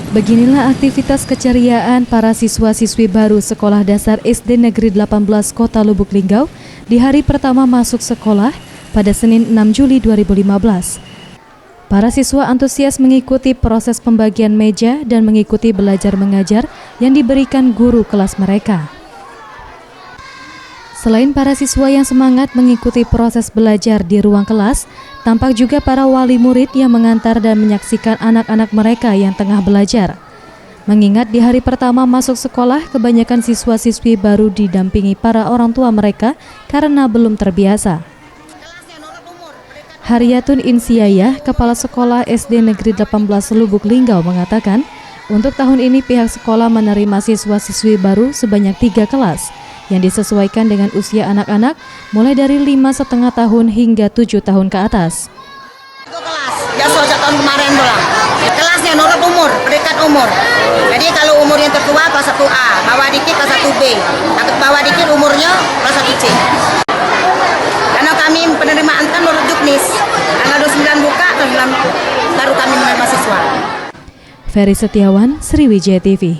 Beginilah aktivitas keceriaan para siswa-siswi baru Sekolah Dasar SD Negeri 18 Kota Lubuk Linggau di hari pertama masuk sekolah pada Senin 6 Juli 2015. Para siswa antusias mengikuti proses pembagian meja dan mengikuti belajar mengajar yang diberikan guru kelas mereka. Selain para siswa yang semangat mengikuti proses belajar di ruang kelas, tampak juga para wali murid yang mengantar dan menyaksikan anak-anak mereka yang tengah belajar. Mengingat di hari pertama masuk sekolah, kebanyakan siswa-siswi baru didampingi para orang tua mereka karena belum terbiasa. Haryatun Insiayah, Kepala Sekolah SD Negeri 18 Lubuk Linggau mengatakan, untuk tahun ini pihak sekolah menerima siswa-siswi baru sebanyak 3 kelas yang disesuaikan dengan usia anak-anak mulai dari 5,5 tahun hingga 7 tahun ke atas. Itu kelas, ya sejak tahun kemarin pulang. Kelasnya menurut umur, peringkat umur. Jadi kalau umur yang tertua kelas 1A, bawah dikit kelas 1B, atau bawah dikit umurnya kelas 1C. Karena kami penerimaan kan menurut Juknis, tanggal 29 buka, baru kami menerima siswa. Ferry Setiawan, Sriwijaya TV.